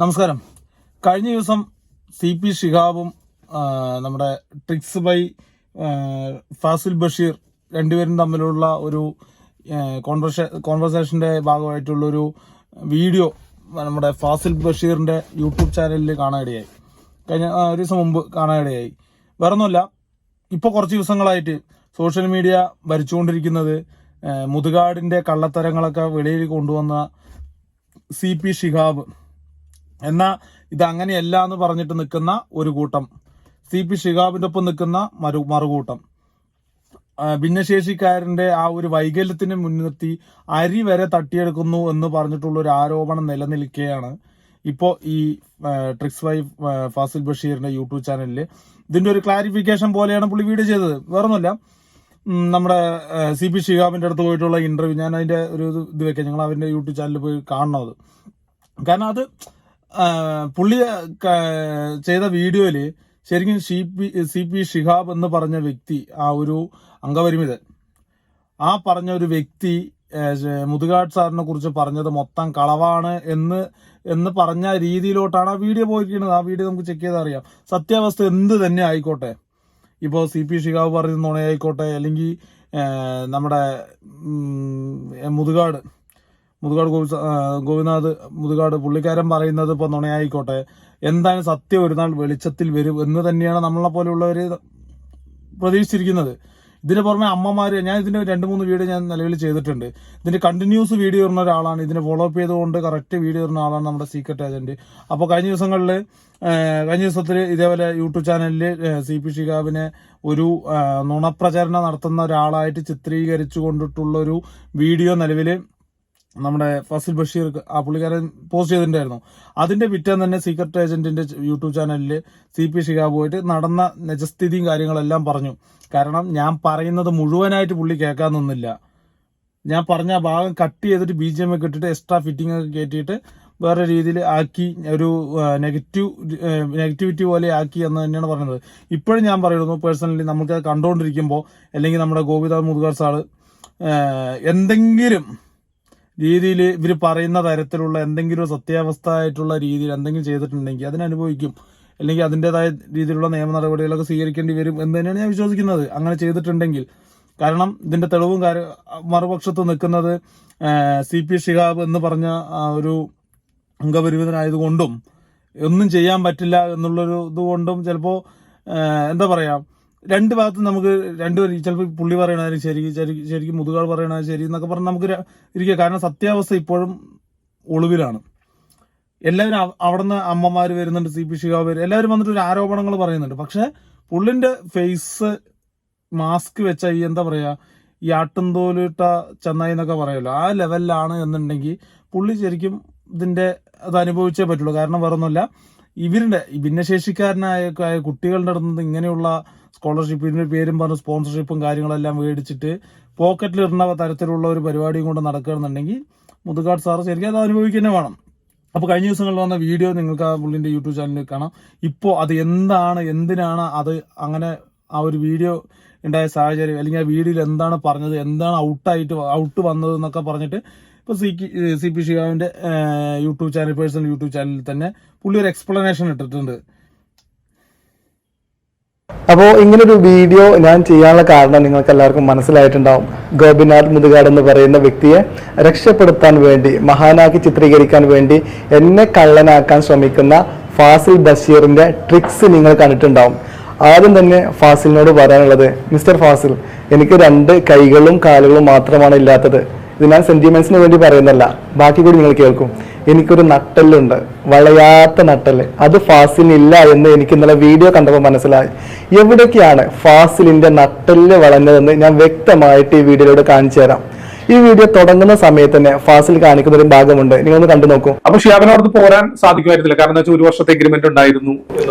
നമസ്കാരം. കഴിഞ്ഞ ദിവസം CP ഷിഹാബും നമ്മുടെ ട്രിക്സ് ബൈ ഫാസിൽ ബഷീർ രണ്ടുപേരും തമ്മിലുള്ള ഒരു കോൺവെർസേഷന്റെ ഭാഗമായിട്ടുള്ളൊരു വീഡിയോ നമ്മുടെ ഫാസിൽ ബഷീറിന്റെ യൂട്യൂബ് ചാനലിൽ കാണാനിടയായി. കഴിഞ്ഞ ഒരു ദിവസം മുമ്പ് കാണാനിടയായി. വേറൊന്നുമല്ല, ഇപ്പോൾ കുറച്ച് ദിവസങ്ങളായിട്ട് സോഷ്യൽ മീഡിയ ഭരിച്ചുകൊണ്ടിരിക്കുന്നത് മുതുകാടിന്റെ കള്ളത്തരങ്ങളൊക്കെ വെളിയിൽ കൊണ്ടുവന്ന CP ഷിഹാബ് എന്നാ ഇത് അങ്ങനെയല്ല എന്ന് പറഞ്ഞിട്ട് നിൽക്കുന്ന ഒരു കൂട്ടം, CP ഷിഹാബിന്റെ ഒപ്പം നിൽക്കുന്ന മറുകൂട്ടം, ഭിന്നശേഷിക്കാരന്റെ ആ ഒരു വൈകല്യത്തിന് മുൻനിർത്തി അരി വരെ തട്ടിയെടുക്കുന്നു എന്ന് പറഞ്ഞിട്ടുള്ള ഒരു ആരോപണം നിലനിൽക്കുകയാണ് ഇപ്പോൾ ഈ ട്രിക്സ് ബൈ ഫാസിൽ ബഷീറിന്റെ യൂട്യൂബ് ചാനലിൽ. ഇതിന്റെ ഒരു ക്ലാരിഫിക്കേഷൻ പോലെയാണ് പുള്ളി വീഡിയോ ചെയ്തത്. വേറൊന്നുമില്ല, നമ്മുടെ CP ഷിഹാബിന്റെ അടുത്ത് പോയിട്ടുള്ള ഇന്റർവ്യൂ, ഞാൻ അതിന്റെ ഒരു ഇത് വെക്കാം, ഞങ്ങൾ അവരുടെ യൂട്യൂബ് ചാനലിൽ പോയി കാണണം അത്. കാരണം അത് പുള്ളി ചെയ്ത വീഡിയോയില് ശരിക്കും CP ഷിഹാബ് എന്ന് പറഞ്ഞ വ്യക്തി, ആ ഒരു അംഗപരിമിതൻ, ആ പറഞ്ഞ ഒരു വ്യക്തി മുതുകാട് സാറിനെ കുറിച്ച് പറഞ്ഞത് മൊത്തം കളവാണ് എന്ന് പറഞ്ഞ രീതിയിലോട്ടാണ് ആ വീഡിയോ പോയിരിക്കുന്നത്. ആ വീഡിയോ നമുക്ക് ചെക്ക് ചെയ്താൽ അറിയാം. സത്യാവസ്ഥ എന്ത് തന്നെ ആയിക്കോട്ടെ, ഇപ്പോൾ CP ഷിഹാബ് പറയുന്ന നുണയായിക്കോട്ടെ, അല്ലെങ്കിൽ നമ്മുടെ മുതുകാട് ഗോപിനാഥ് മുതുകാട് പുള്ളിക്കാരൻ പറയുന്നത് ഇപ്പോൾ നുണയായിക്കോട്ടെ, എന്തായാലും സത്യം ഒരു നാൾ വെളിച്ചത്തിൽ വരും എന്ന് തന്നെയാണ് നമ്മളെ പോലെയുള്ളവർ പ്രതീക്ഷിച്ചിരിക്കുന്നത്. ഇതിന് പുറമെ അമ്മമാര്, ഞാൻ ഇതിന്റെ 2-3 വീഡിയോ ഞാൻ നിലവിൽ ചെയ്തിട്ടുണ്ട്. ഇതിന്റെ കണ്ടിന്യൂസ് വീഡിയോ ഇടുന്ന ഒരാളാണ്, ഇതിനെ ഫോളോ അപ്പ് ചെയ്തുകൊണ്ട് കറക്റ്റ് വീഡിയോ ഇടുന്ന ആളാണ് നമ്മുടെ സീക്രട്ട് ഏജന്റ്. അപ്പോൾ കഴിഞ്ഞ ദിവസത്തിൽ ഇതേപോലെ യൂട്യൂബ് ചാനലിൽ CP ഷിഹാബിനെ ഒരു നുണപ്രചരണം നടത്തുന്ന ഒരാളായിട്ട് ചിത്രീകരിച്ചു കൊണ്ടിട്ടുള്ള ഒരു വീഡിയോ നിലവിൽ നമ്മുടെ ഫാസിൽ ബഷീർ ആ പുള്ളിക്കാരൻ പോസ്റ്റ് ചെയ്തിട്ടുണ്ടായിരുന്നു. അതിന്റെ പിറ്റേന്ന് തന്നെ സീക്രട്ട് ഏജന്റിന്റെ യൂട്യൂബ് ചാനലിൽ CP ഷിഹാബ് പോയിട്ട് നടന്ന നിജസ്ഥിതിയും കാര്യങ്ങളെല്ലാം പറഞ്ഞു. കാരണം ഞാൻ പറയുന്നത് മുഴുവനായിട്ട് പുള്ളി കേൾക്കാൻ നിന്നില്ല. ഞാൻ പറഞ്ഞ ഭാഗം കട്ട് ചെയ്തിട്ട് BGM ഒക്കെ ഇട്ടിട്ട് എക്സ്ട്രാ ഫിറ്റിംഗ് ഒക്കെ കയറ്റിയിട്ട് വേറെ രീതിയിൽ ആക്കി, ഒരു നെഗറ്റിവിറ്റി പോലെ ആക്കി എന്ന് തന്നെയാണ് പറഞ്ഞത്. ഇപ്പോഴും ഞാൻ പറയുന്നു, പേഴ്സണലി നമുക്ക് കണ്ടുകൊണ്ടിരിക്കുമ്പോൾ, അല്ലെങ്കിൽ നമ്മുടെ ഗോപിനാഥ് മുതുകാട് സാറ് എന്തെങ്കിലും രീതിയിൽ ഇവർ പറയുന്ന തരത്തിലുള്ള എന്തെങ്കിലും സത്യാവസ്ഥ ആയിട്ടുള്ള രീതിയിൽ എന്തെങ്കിലും ചെയ്തിട്ടുണ്ടെങ്കിൽ അതിനനുഭവിക്കും, അല്ലെങ്കിൽ അതിൻ്റെതായ രീതിയിലുള്ള നിയമ നടപടികളൊക്കെ സ്വീകരിക്കേണ്ടി വരും എന്ന് തന്നെയാണ് ഞാൻ വിശ്വസിക്കുന്നത്, അങ്ങനെ ചെയ്തിട്ടുണ്ടെങ്കിൽ. കാരണം ഇതിന്റെ തെളിവും മറുപക്ഷത്ത് നിൽക്കുന്നത് CP ഷിഹാബ് എന്ന് പറഞ്ഞ ഒരു അംഗപരിമിതനായതുകൊണ്ടും ഒന്നും ചെയ്യാൻ പറ്റില്ല എന്നുള്ളൊരു ഇതുകൊണ്ടും ചിലപ്പോൾ എന്താ പറയാ, രണ്ട് ഭാഗത്തും നമുക്ക് രണ്ടുപേരും, ചിലപ്പോൾ പുള്ളി പറയണത് ശരിക്കും മുതുകാട് പറയണത് ശരി എന്നൊക്കെ പറഞ്ഞ് നമുക്ക് ഇരിക്കുക. കാരണം സത്യാവസ്ഥ ഇപ്പോഴും ഒളിവിലാണ്. എല്ലാവരും അവിടുന്ന് അമ്മമാര് വരുന്നുണ്ട്, CP ഷിഹാബ് എല്ലാവരും വന്നിട്ട് ഒരു ആരോപണങ്ങൾ പറയുന്നുണ്ട്. പക്ഷെ പുള്ളിന്റെ ഫേസ് മാസ്ക് വെച്ച ഈ എന്താ പറയാ, ഈ ആട്ടുംതോലിട്ട ചെന്നായി എന്നൊക്കെ പറയുമല്ലോ, ആ ലെവലിലാണ് എന്നുണ്ടെങ്കിൽ പുള്ളി ശരിക്കും ഇതിന്റെ അത് അനുഭവിച്ചേ പറ്റുള്ളൂ. കാരണം വേറൊന്നുമില്ല, ഇവരുടെ ഭിന്നശേഷിക്കാരനായ കുട്ടികളുടെ അടുത്ത് ഇങ്ങനെയുള്ള സ്കോളർഷിപ്പിന്റെ പേരും പറഞ്ഞ് സ്പോൺസർഷിപ്പും കാര്യങ്ങളെല്ലാം മേടിച്ചിട്ട് പോക്കറ്റിലിടുന്ന തരത്തിലുള്ള ഒരു പരിപാടിയും കൊണ്ട് നടക്കുകയാണെന്നുണ്ടെങ്കിൽ മുതുകാട് സാറ് ശരിക്കും അത് അനുഭവിക്കുക വേണം. അപ്പോൾ കഴിഞ്ഞ ദിവസങ്ങളിൽ വന്ന വീഡിയോ നിങ്ങൾക്ക് ആ പുള്ളിന്റെ യൂട്യൂബ് ചാനലിൽ കാണാം. ഇപ്പോൾ അത് എന്തിനാണ് അത് അങ്ങനെ ആ ഒരു വീഡിയോ ഉണ്ടായ സാഹചര്യം, അല്ലെങ്കിൽ ആ വീഡിയോയിൽ എന്താണ് പറഞ്ഞത്, എന്താണ് ഔട്ട് വന്നത് എന്നൊക്കെ പറഞ്ഞിട്ട് ഇപ്പോൾ CP ഷിഹാബിന്റെ യൂട്യൂബ് ചാനൽ, പേഴ്സണൽ യൂട്യൂബ് ചാനലിൽ തന്നെ പുള്ളി ഒരു എക്സ്പ്ലനേഷൻ ഇട്ടിട്ടുണ്ട്. അപ്പോൾ ഇങ്ങനൊരു വീഡിയോ ഞാൻ ചെയ്യാനുള്ള കാരണം നിങ്ങൾക്ക് എല്ലാവർക്കും മനസ്സിലായിട്ടുണ്ടാവും. ഗോപിനാഥ് മുതുകാട് എന്ന് പറയുന്ന വ്യക്തിയെ രക്ഷപ്പെടുത്താൻ വേണ്ടി, മഹാനാക്കി ചിത്രീകരിക്കാൻ വേണ്ടി എന്നെ കള്ളനാക്കാൻ ശ്രമിക്കുന്ന ഫാസിൽ ബഷീറിന്റെ ട്രിക്സ് നിങ്ങൾ കണ്ടിട്ടുണ്ടാവും. ആദ്യം തന്നെ ഫാസിലിനോട് പറയാനുള്ളത്, മിസ്റ്റർ ഫാസിൽ, എനിക്ക് 2 കൈകളും കാലുകളും മാത്രമാണ് ഇല്ലാത്തത്. ഇത് ഞാൻ സെന്റിമെന്റ്സിന് വേണ്ടി പറയുന്നല്ല, ബാക്കി കൂടി നിങ്ങൾ കേൾക്കും. എനിക്കൊരു നട്ടെല്ലുണ്ട്, വളയാത്ത നട്ടെല്ല്, അത് ഫാസിലിനില്ല എന്ന് എനിക്ക് ഇന്നലെ വീഡിയോ കണ്ടപ്പോൾ മനസ്സിലായി. എവിടേക്കാണ് ഫാസിലിന്റെ നട്ടെല്ല് വളഞ്ഞതെന്ന് ഞാൻ വ്യക്തമായിട്ട് ഈ വീഡിയോയിലൂടെ കാണിച്ചു തരാം. ഈ വീഡിയോ തുടങ്ങുന്ന സമയത്ത് തന്നെ ഫാസിൽ കാണിക്കുന്ന ഒരു ഭാഗമുണ്ട്, നിങ്ങളൊന്ന് കണ്ടു നോക്കൂ. അപ്പൊ ഷിഹാബിനോട് പോരാൻ സാധിക്കുമായിരുന്നില്ല, കാരണം 1 വർഷത്തെ എഗ്രിമെന്റ് ഉണ്ടായിരുന്നു.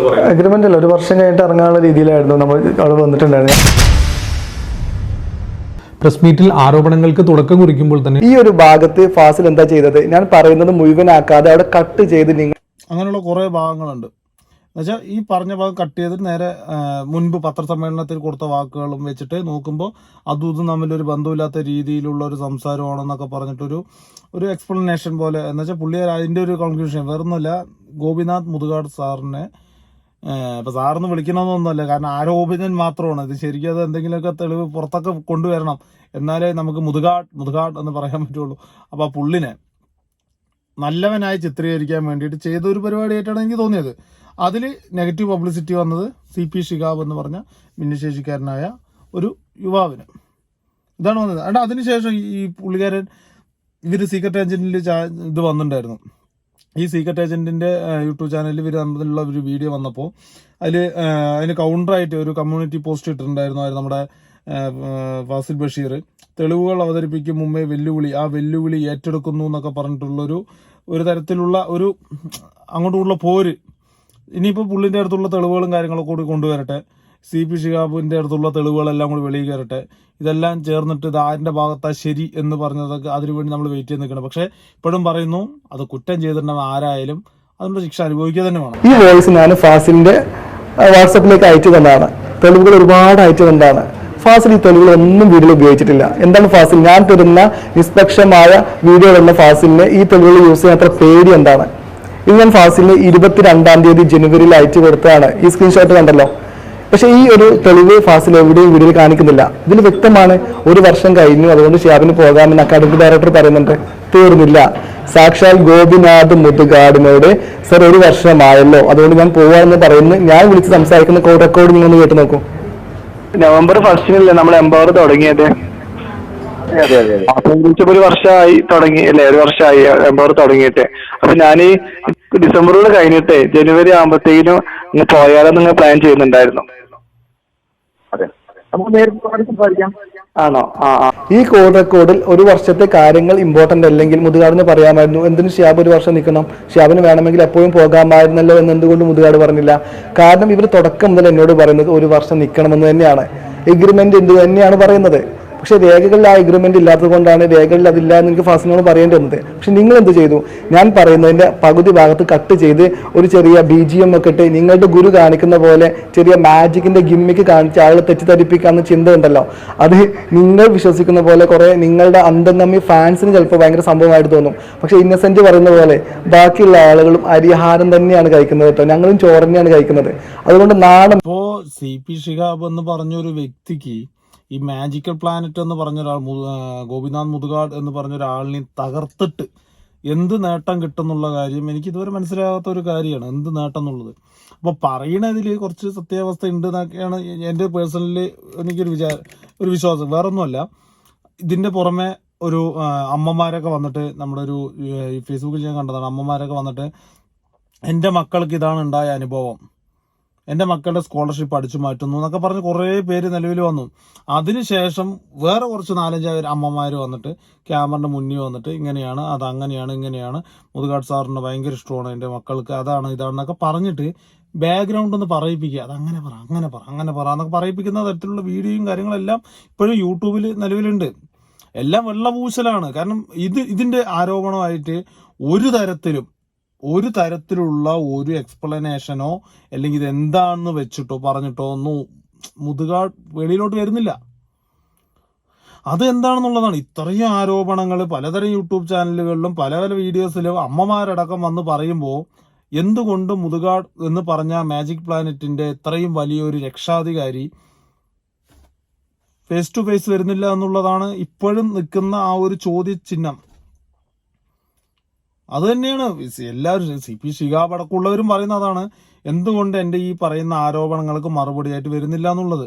എഗ്രിമെന്റ് അല്ല, 1 വർഷം കഴിഞ്ഞിട്ട് ഇറങ്ങാനുള്ള രീതിയിലായിരുന്നു നമ്മൾ അവിടെ വന്നിട്ടുണ്ടായിരുന്നു. പ്രസ് മീറ്റിൽ ആരോപണങ്ങൾക്ക് തുടക്കം കുറിക്കുമ്പോൾ തന്നെ ഈ ഒരു ഭാഗത്ത് ഫാസിൽ എന്താ ചെയ്തത്, ഞാൻ പറയുന്നത് മുഴുവനാക്കാതെ അവിടെ കട്ട് ചെയ്ത് നിങ്ങൾ അങ്ങനെയുള്ള കുറെ ഭാഗങ്ങളുണ്ട്. എന്നുവെച്ചാൽ ഈ പറഞ്ഞ ഭാഗം കട്ട് ചെയ്തിട്ട് നേരെ മുൻപ് പത്രസമ്മേളനത്തിൽ കൊടുത്ത വാക്കുകളും വെച്ചിട്ട് നോക്കുമ്പോൾ അതും ഇതും തമ്മിലൊരു ബന്ധമില്ലാത്ത രീതിയിലുള്ള ഒരു സംസാരമാണെന്നൊക്കെ പറഞ്ഞിട്ടൊരു എക്സ്പ്ലനേഷൻ പോലെ എന്നുവെച്ചാൽ പുള്ളി അതിൻ്റെ ഒരു കൺക്ലൂഷൻ വേറൊന്നുമില്ല. ഗോപിനാഥ് മുതുകാട് സാറിനെ ഇപ്പൊ സാറിന് വിളിക്കണമെന്നൊന്നുമല്ല, കാരണം ആരോപിതൻ മാത്രമാണ് ഇത്. ശരിക്കും അത് എന്തെങ്കിലുമൊക്കെ തെളിവ് പുറത്തൊക്കെ കൊണ്ടുവരണം, എന്നാലേ നമുക്ക് മുതുകാട് എന്ന് പറയാൻ പറ്റുള്ളൂ. അപ്പൊ ആ പുള്ളിനെ നല്ലവനായി ചിത്രീകരിക്കാൻ വേണ്ടിയിട്ട് ചെയ്ത ഒരു പരിപാടിയായിട്ടാണ് എനിക്ക് തോന്നിയത്. അതിൽ നെഗറ്റീവ് പബ്ലിസിറ്റി വന്നത് CP ഷിഹാബ് എന്ന് പറഞ്ഞ ഭിന്നശേഷിക്കാരനായ ഒരു യുവാവിന് ഇതാണ് വന്നത്. അതുകൊണ്ട് അതിനുശേഷം ഈ പുള്ളിക്കാരൻ സീക്രട്ട് ഏജന്റിൽ ഇത് വന്നിട്ടുണ്ടായിരുന്നു. ഈ സീക്രട്ട് ഏജന്റിന്റെ യൂട്യൂബ് ചാനലിൽ തമ്മിലുള്ള ഒരു വീഡിയോ വന്നപ്പോൾ അതിന് കൗണ്ടറായിട്ട് ഒരു കമ്മ്യൂണിറ്റി പോസ്റ്റ് ഇട്ടിട്ടുണ്ടായിരുന്നു. നമ്മുടെ ഫാസിൽ ബഷീർ തെളിവുകൾ അവതരിപ്പിക്കും മുമ്പേ വെല്ലുവിളി ഏറ്റെടുക്കുന്നു എന്നൊക്കെ പറഞ്ഞിട്ടുള്ളൊരു തരത്തിലുള്ള ഒരു അങ്ങോട്ടുള്ള പോര്. ഇനിയിപ്പോൾ പുള്ളിൻ്റെ അടുത്തുള്ള തെളിവുകളും കാര്യങ്ങളൊക്കെ കൂടി കൊണ്ടുവരട്ടെ, CP ഷിഹാബിന്റെ അടുത്തുള്ള തെളിവുകളെല്ലാം കൂടി വെളിയിൽ കയറട്ടെ. ഇതെല്ലാം ചേർന്നിട്ട് ഇത് ആരിന്റെ ഭാഗത്താ ശരി എന്ന് പറഞ്ഞതൊക്കെ അതിനുവേണ്ടി നമ്മൾ വെയിറ്റ് ചെയ്ത് നിൽക്കണം. പക്ഷെ ഇപ്പോഴും പറയുന്നു, അത് കുറ്റം ചെയ്തിട്ടുണ്ടെങ്കിൽ ആരായാലും അതിനുള്ള ശിക്ഷ അനുഭവിക്കുക തന്നെ വേണം. ഈ വോയിസ് ഞാൻ ഫാസിലിന്റെ വാട്സപ്പിലേക്ക് അയച്ചു തന്നതാണ്. തെളിവുകൾ ഒരുപാട് അയച്ചു തന്നതാണ്. ഫാസിൽ ഈ തെളിവുകളൊന്നും വീഡിയോയിൽ ഉപയോഗിച്ചിട്ടില്ല. എന്താണ് ഫാസിൽ ഞാൻ തരുന്ന നിഷ്പക്ഷമായ വീഡിയോകളുള്ള ഫാസിലിന് ഈ തെളിവുകൾ യൂസ് ചെയ്യാൻ അത്ര പേടി എന്താണ്? ഇത് ഞാൻ ഫാസിലിന് 22-ാം തീയതി ജനുവരിയിൽ അയച്ചു കൊടുത്തതാണ്. ഈ സ്ക്രീൻഷോട്ട് കണ്ടല്ലോ. പക്ഷെ ഈ ഒരു തെളിവ് ഫാസിൽ എവിടെയും വീഡിയോയിൽ കാണിക്കുന്നില്ല. ഇതിൽ വ്യക്തമാണ് 1 വർഷം കഴിഞ്ഞു, അതുകൊണ്ട് ഷിഹാബിന് പോകാമെന്ന് അക്കാഡമിക് ഡയറക്ടർ പറയുന്നുണ്ട്. തീർന്നില്ല. സാക്ഷാൽ ഗോപിനാഥ് മുതുകാടിനോട് സർ 1 വർഷമായല്ലോ, അതുകൊണ്ട് ഞാൻ പോവാമെന്ന് പറയുന്നു. ഞാൻ വിളിച്ച് സംസാരിക്കുന്ന കോൾ റെക്കോർഡ് നിങ്ങളൊന്ന് കേട്ട് നോക്കൂ. നവംബർ 1-നല്ലേ നമ്മൾ എംപവർ തുടങ്ങിയത്. അപ്പം വിളിച്ചപ്പോ 1 വർഷമായി തുടങ്ങി അല്ലേ? 1 വർഷമായി എംപവർ തുടങ്ങിയിട്ട്. അപ്പൊ ഞാൻ ഡിസംബറിൽ കഴിഞ്ഞിട്ട് ജനുവരി ആകുമ്പോഴത്തേക്കിനും ഇങ്ങനെ പോയാലെന്ന് നിങ്ങൾ പ്ലാൻ ചെയ്യുന്നുണ്ടായിരുന്നു. ആണോ? ഈ കോൾ റെക്കോർഡിൽ 1 വർഷത്തെ കാര്യങ്ങൾ ഇമ്പോർട്ടന്റ് അല്ലെങ്കിൽ മുതുകാടിന് പറയാമായിരുന്നു. എന്തിനു ഷിഹാബ് 1 വർഷം നിൽക്കണം? ഷിഹാബിന് വേണമെങ്കിൽ എപ്പോഴും പോകാമായിരുന്നല്ലോ എന്ന് എന്തുകൊണ്ട് മുതുകാട് പറഞ്ഞില്ല? കാരണം ഇവർ തുടക്കം മുതൽ എന്നോട് പറയുന്നത് 1 വർഷം നിൽക്കണമെന്ന് തന്നെയാണ്. എഗ്രിമെന്റ് എന്ത് തന്നെയാണ് പറയുന്നത്. പക്ഷെ രേഖകളിൽ ആ എഗ്രിമെന്റ് ഇല്ലാത്തത് കൊണ്ടാണ് രേഖകളിൽ അതില്ല എന്ന് എനിക്ക് ഫാസിലിനോട് പറയേണ്ടി വന്നത്. പക്ഷെ നിങ്ങൾ എന്ത് ചെയ്തു? ഞാൻ പറയുന്നതിന്റെ പകുതി ഭാഗത്ത് കട്ട് ചെയ്ത് ഒരു ചെറിയ BGM ഒക്കെ ഇട്ട് നിങ്ങളുടെ ഗുരു കാണിക്കുന്ന പോലെ ചെറിയ മാജിക്കിന്റെ ഗിമ്മിക്ക് കാണിച്ച് ആളുകളെ തെറ്റിദ്ധരിപ്പിക്കാമെന്ന് ചിന്ത ഉണ്ടല്ലോ. അത് നിങ്ങൾ വിശ്വസിക്കുന്ന പോലെ കുറെ നിങ്ങളുടെ അന്തംഗമ്മി ഫാൻസിന് ചിലപ്പോൾ ഭയങ്കര സംഭവമായിട്ട് തോന്നും. പക്ഷെ ഇന്നസെന്റ് പറയുന്ന പോലെ ബാക്കിയുള്ള ആളുകളും അരിഹാരം തന്നെയാണ് കഴിക്കുന്നത് കേട്ടോ. ഞങ്ങളും ചോറ് തന്നെയാണ് കഴിക്കുന്നത്. അതുകൊണ്ട് നാടൻ. ഇപ്പോ CP ഷിഹാബ് എന്ന് പറഞ്ഞൊരു വ്യക്തിക്ക് ഈ മാജിക്കൽ പ്ലാനറ്റ് എന്ന് പറഞ്ഞൊരാൾ, ഗോപിനാഥ് മുതുകാട് എന്ന് പറഞ്ഞൊരാളിനെ തകർത്തിട്ട് എന്ത് നേട്ടം കിട്ടുന്നുള്ള കാര്യം എനിക്ക് ഇതുവരെ മനസ്സിലാകാത്ത ഒരു കാര്യമാണ്. എന്ത് നേട്ടം എന്നുള്ളത്. അപ്പൊ പറയണതിൽ കുറച്ച് സത്യാവസ്ഥ ഉണ്ട് എന്നൊക്കെയാണ് എൻ്റെ പേഴ്സണലി എനിക്കൊരു വിശ്വാസം. വേറൊന്നുമല്ല, ഇതിന്റെ പുറമെ ഒരു അമ്മമാരൊക്കെ വന്നിട്ട് നമ്മുടെ ഒരു ഫേസ്ബുക്കിൽ ഞാൻ കണ്ടതാണ്. അമ്മമാരൊക്കെ വന്നിട്ട് എൻ്റെ മക്കൾക്ക് ഇതാണ് ഉണ്ടായ അനുഭവം, എൻ്റെ മക്കളുടെ സ്കോളർഷിപ്പ് അടിച്ചു മാറ്റുന്നു എന്നൊക്കെ പറഞ്ഞ് കുറേ പേര് നിലവിൽ വന്നു. അതിനുശേഷം വേറെ കുറച്ച് 4-5 അമ്മമാർ വന്നിട്ട് ക്യാമറയുടെ മുന്നിൽ വന്നിട്ട് ഇങ്ങനെയാണ്, അത് അങ്ങനെയാണ്, ഇങ്ങനെയാണ്, മുതുകാട് സാറിന് ഭയങ്കര ഇഷ്ടമാണ് എൻ്റെ മക്കൾക്ക്, അതാണ് ഇതാണെന്നൊക്കെ പറഞ്ഞിട്ട് ബാക്ക്ഗ്രൗണ്ട് ഒന്ന് പറയിപ്പിക്കുക. അത് അങ്ങനെ പറ എന്നൊക്കെ പറയിപ്പിക്കുന്ന തരത്തിലുള്ള വീഡിയോയും കാര്യങ്ങളെല്ലാം ഇപ്പോഴും യൂട്യൂബിൽ നിലവിലുണ്ട്. എല്ലാം വെള്ളപൂശലാണ്. കാരണം ഇതിന്റെ ആരോപണമായിട്ട് ഒരു തരത്തിലുള്ള ഒരു എക്സ്പ്ലനേഷനോ അല്ലെങ്കിൽ ഇത് എന്താണെന്ന് വെച്ചിട്ടോ പറഞ്ഞിട്ടോ ഒന്നും മുതുകാട് വെളിയിലോട്ട് വരുന്നില്ല. അത് എന്താണെന്നുള്ളതാണ്. ഇത്രയും ആരോപണങ്ങൾ പലതരം യൂട്യൂബ് ചാനലുകളിലും പല വീഡിയോസിലും അമ്മമാരടക്കം വന്ന് പറയുമ്പോൾ എന്തുകൊണ്ട് മുതുകാട് എന്ന് പറഞ്ഞ മാജിക് പ്ലാനറ്റിന്റെ ഇത്രയും വലിയൊരു രക്ഷാധികാരി ഫേസ് ടു ഫേസ് വരുന്നില്ല എന്നുള്ളതാണ് ഇപ്പോഴും നിൽക്കുന്ന ആ ഒരു ചോദ്യചിഹ്നം. അത് തന്നെയാണ് എല്ലാവരും CP ഷിഹാബ് അടക്കമുള്ളവരും പറയുന്ന അതാണ്. എന്തുകൊണ്ട് എൻ്റെ ഈ പറയുന്ന ആരോപണങ്ങൾക്ക് മറുപടിയായിട്ട് വരുന്നില്ല എന്നുള്ളത്.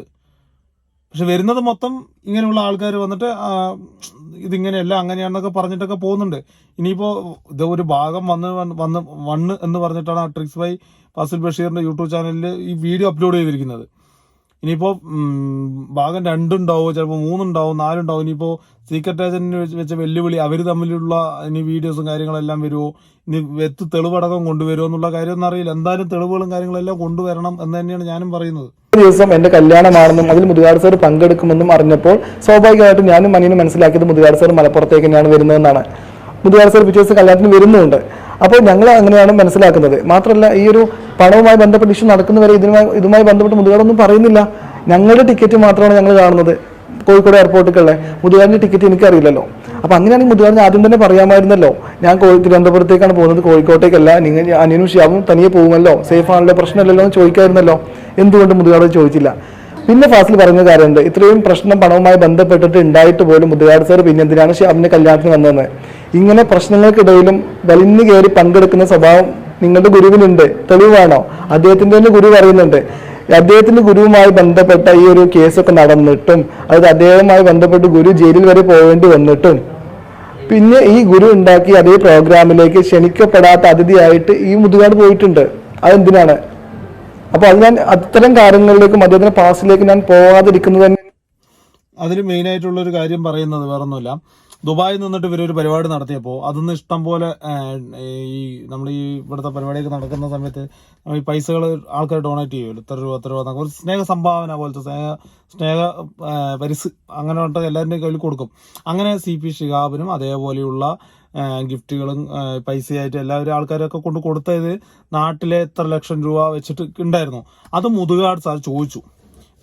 പക്ഷെ വരുന്നത് മൊത്തം ഇങ്ങനെയുള്ള ആൾക്കാർ വന്നിട്ട് ഇതിങ്ങനെയല്ല അങ്ങനെയാണെന്നൊക്കെ പറഞ്ഞിട്ടൊക്കെ പോകുന്നുണ്ട്. ഇനിയിപ്പോൾ ഇത് ഒരു ഭാഗം വണ്ണ് എന്ന് പറഞ്ഞിട്ടാണ് ട്രിക്സ് ബൈ ഫാസിൽ ബഷീറിന്റെ യൂട്യൂബ് ചാനലിൽ ഈ വീഡിയോ അപ്ലോഡ് ചെയ്തിരിക്കുന്നത്. ഇനിയിപ്പോൾ ഭാഗം 2 ഉണ്ടാവും, ചിലപ്പോൾ 3 ഉണ്ടാവും, 4 ഉണ്ടാവും. ഇനിയിപ്പോൾ സീക്രട്ട് ഏജന്റിന് വെച്ച വെല്ലുവിളി അവർ തമ്മിലുള്ള ഇനി വീഡിയോസും കാര്യങ്ങളെല്ലാം വരുമോ, ഇനി തെളിവടക്കം കൊണ്ടുവരുമോ എന്നുള്ള കാര്യമൊന്നും അറിയില്ല. എന്തായാലും തെളിവുകളും കാര്യങ്ങളെല്ലാം കൊണ്ടുവരണം എന്ന് തന്നെയാണ് ഞാനും പറയുന്നത്. ദിവസം എന്റെ കല്യാണമാണെന്നും അതിൽ മുതുകാട് സാർ പങ്കെടുക്കുമെന്നും അറിഞ്ഞപ്പോൾ സ്വാഭാവികമായിട്ടും ഞാനും മനിയനും മനസ്സിലാക്കിയത് മുതുകാട് സാർ മലപ്പുറത്തേക്ക് തന്നെയാണ് വരുന്നതെന്നാണ്. മുതുകാട് സാർ പിറ്റേ ദിവസം കല്യാണത്തിന് വരുന്നുണ്ട്. അപ്പോൾ ഞങ്ങൾ അങ്ങനെയാണ് മനസ്സിലാക്കുന്നത്. മാത്രമല്ല ഈ ഒരു പണവുമായി ബന്ധപ്പെട്ട് ഇഷ്യൂ നടക്കുന്നവരെ ഇതുമായി ബന്ധപ്പെട്ട് മുതുകാടൊന്നും പറയുന്നില്ല. ഞങ്ങളുടെ ടിക്കറ്റ് മാത്രമാണ് ഞങ്ങൾ കാണുന്നത്. കോഴിക്കോട് എയർപോർട്ടിലുള്ള മുതുകാടിന്റെ ടിക്കറ്റ് എനിക്കറിയില്ലല്ലോ. അപ്പൊ അങ്ങനെയാണെങ്കിൽ മുതുകാടിന് ആദ്യം തന്നെ പറയാമായിരുന്നല്ലോ, ഞാൻ തിരുവനന്തപുരത്തേക്കാണ് പോകുന്നത്, കോഴിക്കോട്ടേക്കല്ല, നിങ്ങൾ അനിയനും ഷിയാബും തനിയെ പോകുമല്ലോ, സേഫ് ആണല്ലോ, പ്രശ്നമില്ലല്ലോ എന്ന് ചോദിക്കായിരുന്നല്ലോ. എന്തുകൊണ്ട് മുതുകാട് ചോദിച്ചില്ല? പിന്നെ ഫാസിൽ പറഞ്ഞ കാര്യമുണ്ട്, ഇത്രയും പ്രശ്നം പണവുമായി ബന്ധപ്പെട്ടിട്ട് ഉണ്ടായിട്ട് പോലും മുതുകാട് സാർ പിന്നെ എന്തിനാണ് ഷിയാബിന്റെ കല്യാണത്തിന് വന്നതെന്ന്. ഇങ്ങനെ പ്രശ്നങ്ങൾക്കിടയിലും വലിഞ്ഞു കയറി പങ്കെടുക്കുന്ന സ്വഭാവം നിങ്ങളുടെ ഗുരുവിനുണ്ട്. തെളിവാണോ? അദ്ദേഹത്തിന്റെ തന്നെ ഗുരു പറയുന്നുണ്ട്. അദ്ദേഹത്തിന്റെ ഗുരുവുമായി ബന്ധപ്പെട്ട ഈ ഒരു കേസൊക്കെ നടന്നിട്ടും, അതായത് അദ്ദേഹവുമായി ബന്ധപ്പെട്ട് ഗുരു ജയിലിൽ വരെ പോകേണ്ടി വന്നിട്ടും, പിന്നെ ഈ ഗുരു ഉണ്ടാക്കി അതേ പ്രോഗ്രാമിലേക്ക് ക്ഷണിക്കപ്പെടാത്ത അതിഥിയായിട്ട് ഈ മുതുകാട് പോയിട്ടുണ്ട്. അതെന്തിനാണ്? അപ്പൊ അത് ഞാൻ അത്തരം കാര്യങ്ങളിലേക്കും അദ്ദേഹത്തിന്റെ പാസ്റ്റിലേക്ക് ഞാൻ പോവാതിരിക്കുന്നത് തന്നെ. അതിൽ മെയിനായിട്ടുള്ള ഒരു കാര്യം പറയുന്നത് വേറൊന്നുമില്ല, ദുബായിൽ നിന്നിട്ട് ഇവരൊരു പരിപാടി നടത്തിയപ്പോൾ അതൊന്ന് ഇഷ്ടം പോലെ ഈ നമ്മൾ ഈ ഇവിടുത്തെ പരിപാടിയൊക്കെ നടക്കുന്ന സമയത്ത് ഈ പൈസകൾ ആൾക്കാർ ഡൊണേറ്റ് ചെയ്യുമല്ലോ, ഇത്ര രൂപ ഒരു സ്നേഹ സംഭാവന പോലത്തെ സ്നേഹ പരിസ് അങ്ങനെ പറഞ്ഞിട്ട് എല്ലാവരുടെയും കയ്യിൽ കൊടുക്കും. അങ്ങനെ CP ഷിഹാബിനും അതേപോലെയുള്ള ഗിഫ്റ്റുകളും പൈസയായിട്ട് എല്ലാവരും ആൾക്കാരൊക്കെ കൊണ്ട് കൊടുത്തത് നാട്ടിലെ എത്ര ലക്ഷം രൂപ വെച്ചിട്ട് ഉണ്ടായിരുന്നു. അത് മുതുകാട് സാർ ചോദിച്ചു,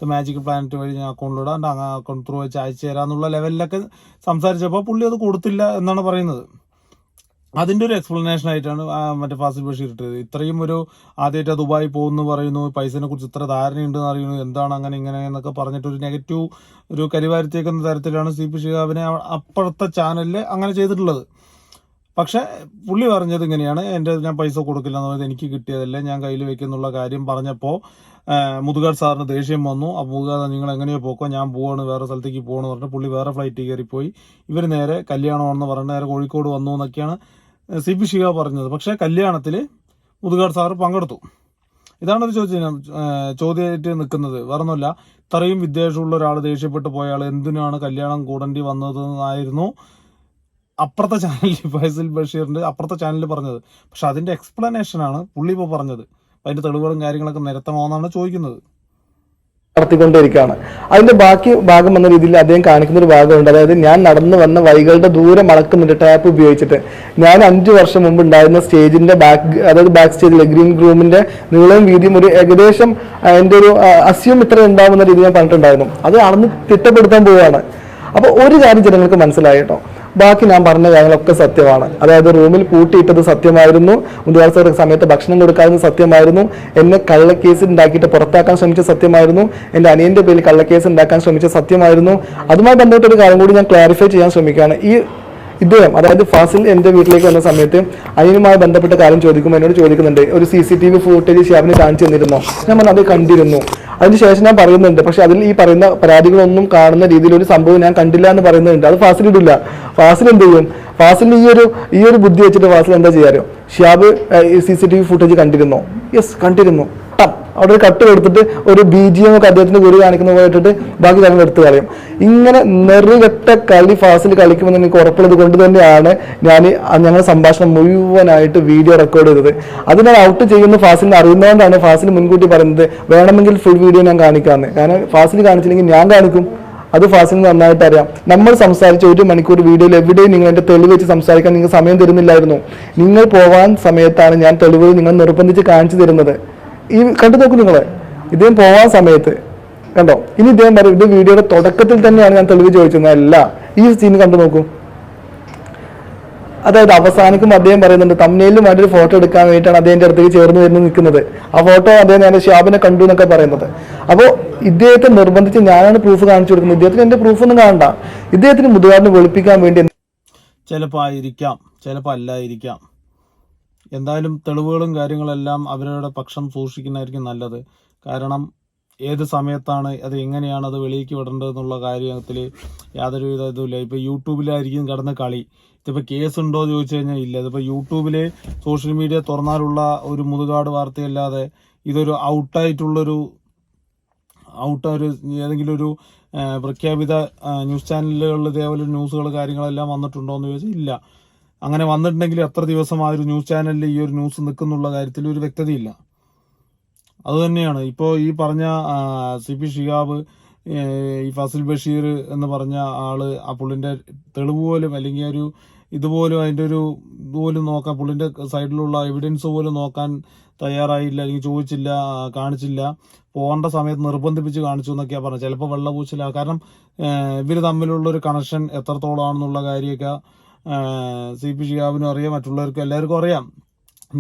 മാജിക് പ്ലാനറ്റ് വഴി ഞാൻ അക്കൗണ്ടിലൂടെ അക്കൗണ്ട് ത്രൂ വെച്ച് അയച്ചു തരാന്നുള്ള ലെവലിലൊക്കെ സംസാരിച്ചപ്പോൾ പുള്ളി അത് കൊടുത്തില്ല എന്നാണ് പറയുന്നത്. അതിന്റെ ഒരു എക്സ്പ്ലനേഷൻ ആയിട്ടാണ് മറ്റേ ഫാസിൽ ബഷീർ ഇട്ടത്. ഇത്രയും ഒരു ആദ്യമായിട്ട് ദുബായി പോകുന്നു പറയുന്നു, പൈസനെ കുറിച്ച് ഇത്ര ധാരണയുണ്ടെന്ന് അറിയുന്നു, എന്താണ് അങ്ങനെ ഇങ്ങനെ എന്നൊക്കെ പറഞ്ഞിട്ട് ഒരു നെഗറ്റീവ് ഒരു കരിവാരിത്തേക്കുന്ന തരത്തിലാണ് CP ഷിഹാബിനെ അപ്പുറത്തെ ചാനലിൽ അങ്ങനെ ചെയ്തിട്ടുള്ളത്. പക്ഷെ പുള്ളി പറഞ്ഞത് ഇങ്ങനെയാണ്, ഞാൻ പൈസ കൊടുക്കില്ല എന്ന് പറഞ്ഞത് എനിക്ക് കിട്ടിയതല്ലേ, ഞാൻ കയ്യിൽ വെക്കുന്നുള്ള കാര്യം പറഞ്ഞപ്പോൾ മുതുകാട് സാറിന് ദേഷ്യം വന്നു. അപ്പോൾ മുതുകാട് നിങ്ങൾ എങ്ങനെയോ പോക്കോ, ഞാൻ പോവാണ്, വേറെ സ്ഥലത്തേക്ക് പോകണമെന്ന് പറഞ്ഞിട്ട് പുള്ളി വേറെ ഫ്ലൈറ്റ് കയറിപ്പോയി. ഇവർ നേരെ കല്യാണമെന്ന് പറഞ്ഞ് നേരെ കോഴിക്കോട് വന്നു എന്നൊക്കെയാണ് CP ഷിഹാബ് പറഞ്ഞത്. പക്ഷേ കല്യാണത്തിൽ മുതുകാട് സാറ് പങ്കെടുത്തു. ഇതാണ് ഒരു ചോദ്യമായിട്ട് നിൽക്കുന്നത്. വേറൊന്നുമില്ല, ഇത്രയും വിദ്വേഷമുള്ള ഒരാൾ, ദേഷ്യപ്പെട്ട് പോയ ആൾ എന്തിനാണ് കല്യാണം കൂടേണ്ടി വന്നതെന്നായിരുന്നു അപ്പുറത്തെ ചാനലിൽ ഫൈസൽ ബഷീറിന്റെ അപ്പുറത്തെ ചാനലിൽ പറഞ്ഞത്. പക്ഷെ അതിന്റെ എക്സ്പ്ലനേഷനാണ് പുള്ളി ഇപ്പോൾ പറഞ്ഞത്. അതിന്റെ തെളിവുകളും കാര്യങ്ങളൊക്കെ നിരത്തണമെന്നാണ് ചോദിക്കുന്നത്. നടത്തിക്കൊണ്ടിരിക്കുകയാണ്. അതിന്റെ ഭാഗം എന്ന രീതിയിൽ അദ്ദേഹം കാണിക്കുന്ന ഒരു ഭാഗമുണ്ട്. അതായത് ഞാൻ നടന്നു വന്ന വഴികളുടെ ദൂരം അളക്കുന്നുണ്ട് ടാപ്പ് ഉപയോഗിച്ചിട്ട്. ഞാൻ 5 വർഷം മുമ്പ് ഉണ്ടായിരുന്ന സ്റ്റേജിന്റെ ബാക്ക് സ്റ്റേജിലെ ഗ്രീൻ റൂമിന്റെ നീളവും വീതിയും ഒരു ഏകദേശം അതിന്റെ ഒരു അസ്യൂം ഇത്ര ഉണ്ടാവുന്ന രീതി ഞാൻ പറഞ്ഞിട്ടുണ്ടായിരുന്നു. അത് അളന്ന് തിട്ടപ്പെടുത്താൻ പോവുകയാണ്. അപ്പൊ ഒരു കാര്യം ജനങ്ങൾക്ക് മനസ്സിലായി കേട്ടോ, ബാക്കി ഞാൻ പറഞ്ഞ കാര്യങ്ങളൊക്കെ സത്യമാണ്. അതായത് റൂമിൽ പൂട്ടിയിട്ടത് സത്യമായിരുന്നു, മുതുകാട് സാർ സമയത്ത് ഭക്ഷണം കൊടുക്കാവുന്നത് സത്യമായിരുന്നു, എന്നെ കള്ളക്കേസ് ഉണ്ടാക്കിയിട്ട് പുറത്താക്കാൻ ശ്രമിച്ച സത്യമായിരുന്നു, എൻ്റെ അനിയന്റെ പേരിൽ കള്ളക്കേസ് ഉണ്ടാക്കാൻ ശ്രമിച്ച സത്യമായിരുന്നു. അതുമായി ബന്ധപ്പെട്ട ഒരു കാര്യം കൂടി ഞാൻ ക്ലാരിഫൈ ചെയ്യാൻ ശ്രമിക്കുകയാണ്. ഇദ്ദേഹം അതായത് ഫാസിൽ എൻ്റെ വീട്ടിലേക്ക് വന്ന സമയത്ത് അനിയനുമായി ബന്ധപ്പെട്ട കാര്യം ചോദിക്കുമ്പോൾ എന്നോട് ചോദിക്കുന്നുണ്ട്, ഒരു CCTV ഫുട്ടേജ് ഷിയാബിന് കാണിച്ചു തന്നിരുന്നോ? ഞാൻ പറഞ്ഞു അത് കണ്ടിരുന്നു. അതിനുശേഷം ഞാൻ പറയുന്നുണ്ട്, പക്ഷെ അതിൽ ഈ പറയുന്ന പരാതികളൊന്നും കാണുന്ന രീതിയിൽ ഒരു സംഭവം ഞാൻ കണ്ടില്ല എന്ന് പറയുന്നുണ്ട്. അത് ഫാസിൽ ഇടില്ല. ഫാസിൽ എന്ത് ചെയ്യും? ഫാസിൽ ഈ ഒരു ബുദ്ധി വെച്ചിട്ട് ഫാസിൽ എന്താ ചെയ്യാറോ, ഷിയാബ് CCTV ഫുട്ടേജ് കണ്ടിരുന്നോ? യെസ് കണ്ടിരുന്നു. അവിടെ ഒരു കട്ട് കൊടുത്തിട്ട് ഒരു BGM ഒക്കെ അദ്ദേഹത്തിന് ഗുരു കാണിക്കുന്ന പോലെ ഇട്ടിട്ട് ബാക്കി കാര്യങ്ങൾ എടുത്തു കളയും. ഇങ്ങനെ നെറുകെട്ട കളി ഫാസിൽ കളിക്കുമെന്ന് എനിക്ക് ഉറപ്പുള്ളത് കൊണ്ട് തന്നെയാണ് ഞങ്ങൾ സംഭാഷണം മുഴുവനായിട്ട് വീഡിയോ റെക്കോർഡ് ചെയ്തത്. അത് ഞാൻ ഔട്ട് ചെയ്യുന്ന ഫാസിലിനെ അറിയുന്നതുകൊണ്ടാണ് ഫാസിൽ മുൻകൂട്ടി പറയുന്നത് വേണമെങ്കിൽ ഫുൾ വീഡിയോ ഞാൻ കാണിക്കാമെന്ന്. കാരണം ഫാസിൽ കാണിച്ചില്ലെങ്കിൽ ഞാൻ കാണിക്കും. അത് ഫാസിലിന് നന്നായിട്ട് അറിയാം. നമ്മൾ സംസാരിച്ച 1 മണിക്കൂർ വീഡിയോയിൽ എവിടെയും നിങ്ങൾ എൻ്റെ തെളിവ് വെച്ച് സംസാരിക്കാൻ നിങ്ങൾ സമയം തരുന്നില്ലായിരുന്നു. നിങ്ങൾ പോവാൻ സമയത്താണ് ഞാൻ തെളിവ് നിങ്ങൾ നിർബന്ധിച്ച് കാണിച്ചു തരുന്നത്. ഈ കണ്ടു നോക്കൂ നിങ്ങളെ, ഇദ്ദേഹം പോവാൻ സമയത്ത് കണ്ടോ. ഇനി ഇദ്ദേഹം പറയും ഇത് വീഡിയോയുടെ തുടക്കത്തിൽ തന്നെയാണ് ഞാൻ തെളിവ് ചോദിച്ചത്. അല്ല, ഈ സീൻ കണ്ടു നോക്കൂ. അതായത് അവസാനിക്കുമ്പോൾ അദ്ദേഹം പറയുന്നുണ്ട് തമ്മിലുമായിട്ട് ഒരു ഫോട്ടോ എടുക്കാൻ വേണ്ടിയിട്ടാണ് അദ്ദേഹത്തിന്റെ അടുത്തേക്ക് ചേർന്ന് വരുന്ന നിൽക്കുന്നത്. ആ ഫോട്ടോ അദ്ദേഹം ഞാൻ ഷിയാബിനെ കണ്ടു എന്നൊക്കെ പറയുന്നത്. അപ്പോൾ ഇദ്ദേഹത്തെ നിർബന്ധിച്ച് ഞാനാണ് പ്രൂഫ് കാണിച്ചു കൊടുക്കുന്നത്. ഇദ്ദേഹത്തിന് എന്റെ പ്രൂഫ് ഒന്നും കാണണ്ട. ഇദ്ദേഹത്തിന് മുതുകാടിനെ വെളുപ്പിക്കാൻ വേണ്ടി ചിലപ്പോൾ ആയിരിക്കാം, ചിലപ്പോൾ അല്ലായിരിക്കാം. എന്തായാലും തെളിവുകളും കാര്യങ്ങളെല്ലാം അവരുടെ പക്ഷം സൂക്ഷിക്കുന്നതായിരിക്കും നല്ലത്. കാരണം ഏത് സമയത്താണ് അത് എങ്ങനെയാണ് അത് വെളിയിലേക്ക് വിടേണ്ടതെന്നുള്ള കാര്യത്തിൽ യാതൊരു വിധ ഇതുമില്ല. ഇപ്പോൾ യൂട്യൂബിലായിരിക്കും കിടന്ന് കളി. ഇതിപ്പോൾ കേസ് ഉണ്ടോ എന്ന് ചോദിച്ചു കഴിഞ്ഞാൽ ഇല്ല. ഇതിപ്പോൾ യൂട്യൂബിൽ സോഷ്യൽ മീഡിയ തുറന്നാലുള്ള ഒരു മുതുകാട് വാർത്തയല്ലാതെ ഇതൊരു ഔട്ടായിട്ടുള്ളൊരു ഏതെങ്കിലും ഒരു പ്രഖ്യാപിത ന്യൂസ് ചാനലുകളിൽ ഇതേപോലെ ന്യൂസുകൾ കാര്യങ്ങളെല്ലാം വന്നിട്ടുണ്ടോ എന്ന് ചോദിച്ചാൽ ഇല്ല. അങ്ങനെ വന്നിട്ടുണ്ടെങ്കിൽ എത്ര ദിവസം ആ ഒരു ന്യൂസ് ചാനലിൽ ഈ ഒരു ന്യൂസ് നിൽക്കുന്നുള്ള കാര്യത്തിൽ ഒരു വ്യക്തതയില്ല. അതുതന്നെയാണ് ഇപ്പോൾ ഈ പറഞ്ഞ CP ഷിഹാബ്, ഈ ഫാസിൽ ബഷീർ എന്ന് പറഞ്ഞ ആള്, ആ പുള്ളിന്റെ തെളിവ് പോലും അല്ലെങ്കിൽ ഒരു ഇതുപോലും അതിൻ്റെ ഒരു ഇതുപോലും നോക്കാൻ പുള്ളിൻ്റെ സൈഡിലുള്ള എവിഡൻസ് പോലും നോക്കാൻ തയ്യാറായില്ല, അല്ലെങ്കിൽ ചോദിച്ചില്ല, കാണിച്ചില്ല. പോകേണ്ട സമയത്ത് നിർബന്ധിപ്പിച്ച് കാണിച്ചു എന്നൊക്കെയാണ് പറഞ്ഞത്. ചിലപ്പോൾ വെള്ളപൂച്ചില്ല. കാരണം ഇവർ തമ്മിലുള്ളൊരു കണക്ഷൻ എത്രത്തോളമാണെന്നുള്ള കാര്യമൊക്കെ CP ഷിഹാബിനും അറിയാം, മറ്റുള്ളവർക്കും എല്ലാവർക്കും അറിയാം.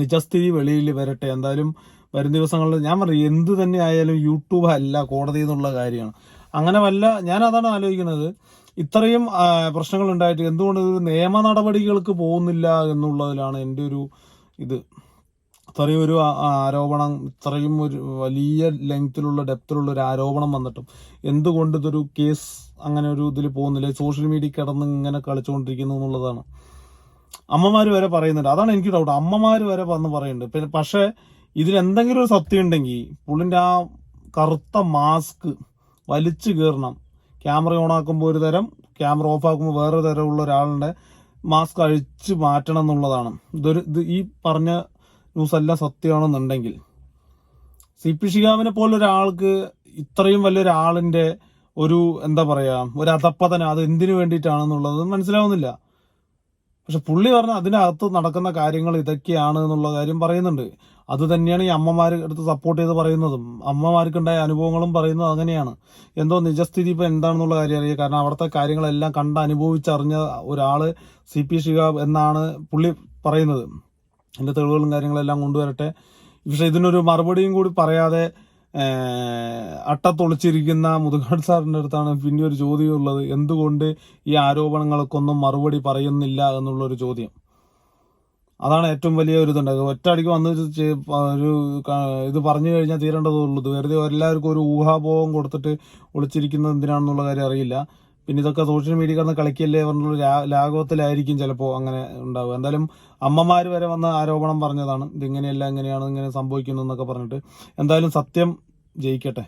നിജസ്ഥിതി വെളിയിൽ വരട്ടെ. എന്തായാലും വരും ദിവസങ്ങളിൽ ഞാൻ പറയും, എന്ത് തന്നെ ആയാലും യൂട്യൂബ് അല്ല കോടതി എന്നുള്ള കാര്യമാണ്. അങ്ങനെ വല്ല, ഞാൻ അതാണ് ആലോചിക്കുന്നത്, ഇത്രയും പ്രശ്നങ്ങൾ ഉണ്ടായിട്ട് എന്തുകൊണ്ട് ഒരു നിയമ നടപടികൾക്ക് പോകുന്നില്ല എന്നുള്ളതിലാണ് എൻ്റെ ഒരു ഇത്. ഇത്രയും ഒരു ആരോപണം, ഇത്രയും ഒരു വലിയ ലെങ്ത്തിലുള്ള ഡെപ്തിലുള്ള ഒരു ആരോപണം വന്നിട്ടും എന്തുകൊണ്ട് ഇതൊരു കേസ് അങ്ങനെ ഒരു ഇതിൽ പോകുന്നില്ല? സോഷ്യൽ മീഡിയ കിടന്ന് ഇങ്ങനെ കളിച്ചുകൊണ്ടിരിക്കുന്നു എന്നുള്ളതാണ്. അമ്മമാർ വരെ പറയുന്നുണ്ട്. അതാണ് എനിക്ക് ഡൗട്ട്. അമ്മമാർ വരെ വന്ന് പറയുന്നുണ്ട്. പിന്നെ പക്ഷേ ഇതിലെന്തെങ്കിലും ഒരു സത്യം ഉണ്ടെങ്കിൽ പുള്ളിൻ്റെ ആ കറുത്ത മാസ്ക് വലിച്ചു കീറണം. ക്യാമറ ഓൺ ആക്കുമ്പോൾ ഒരു തരം, ക്യാമറ ഓഫ് ആക്കുമ്പോൾ വേറെ തരമുള്ള ഒരാളുടെ മാസ്ക് അഴിച്ച് മാറ്റണം എന്നുള്ളതാണ്. ഇത് ഈ പറഞ്ഞ ന്യൂസ് എല്ലാം സത്യമാണെന്നുണ്ടെങ്കിൽ CP ഷിഹാബിനെ പോലൊരാൾക്ക്, ഇത്രയും വലിയൊരാളിൻ്റെ ഒരു എന്താ പറയുക, ഒരു അധപ്പതനം, അത് എന്തിനു വേണ്ടിയിട്ടാണെന്നുള്ളത് മനസ്സിലാവുന്നില്ല. പക്ഷെ പുള്ളി പറഞ്ഞ അതിനകത്ത് നടക്കുന്ന കാര്യങ്ങൾ ഇതൊക്കെയാണ് എന്നുള്ള കാര്യം പറയുന്നുണ്ട്. അത് തന്നെയാണ് ഈ അമ്മമാർ എടുത്ത് സപ്പോർട്ട് ചെയ്ത് പറയുന്നതും. അമ്മമാർക്കുണ്ടായ അനുഭവങ്ങളും പറയുന്നത് അങ്ങനെയാണ്. എന്തോ നിജസ്ഥിതി ഇപ്പം എന്താണെന്നുള്ള കാര്യം അറിയാം. കാരണം അവിടുത്തെ കാര്യങ്ങളെല്ലാം കണ്ട് അനുഭവിച്ചറിഞ്ഞ ഒരാള് CP ഷിഹാബ് എന്നാണ് പുള്ളി പറയുന്നത്. എൻ്റെ തെളിവുകളും കാര്യങ്ങളെല്ലാം കൊണ്ടുവരട്ടെ. പക്ഷെ ഇതിനൊരു മറുപടിയും കൂടി പറയാതെ അട്ടത്തൊളിച്ചിരിക്കുന്ന മുതുകാട് സാറിൻ്റെ അടുത്താണ് പിന്നെ ഒരു ചോദ്യം ഉള്ളത്. എന്തുകൊണ്ട് ഈ ആരോപണങ്ങൾക്കൊന്നും മറുപടി പറയുന്നില്ല എന്നുള്ളൊരു ചോദ്യം. അതാണ് ഏറ്റവും വലിയ ഒരു ഇതുണ്ട്. ഒറ്റയടിക്ക് വന്ന് ഒരു ഇത് പറഞ്ഞു കഴിഞ്ഞാൽ തീരേണ്ടതുള്ളൂ. ഇത് വെറുതെ എല്ലാവർക്കും ഒരു ഊഹാപോഹം കൊടുത്തിട്ട് ഒളിച്ചിരിക്കുന്നത് എന്തിനാണെന്നുള്ള കാര്യം അറിയില്ല. പിന്നെ ഇതൊക്കെ സോഷ്യൽ മീഡിയ കിടന്ന് കളിക്കല്ലേ പറഞ്ഞുള്ള ലാഘവത്തിലായിരിക്കും ചിലപ്പോൾ അങ്ങനെ ഉണ്ടാവുക. എന്തായാലും അമ്മമാർ വരെ വന്ന ആരോപണം പറഞ്ഞതാണ്, ഇതിങ്ങനെയല്ല, ഇങ്ങനെയാണ്, ഇങ്ങനെ സംഭവിക്കുന്നു എന്നൊക്കെ പറഞ്ഞിട്ട്. എന്തായാലും സത്യം ജയിക്കട്ടെ.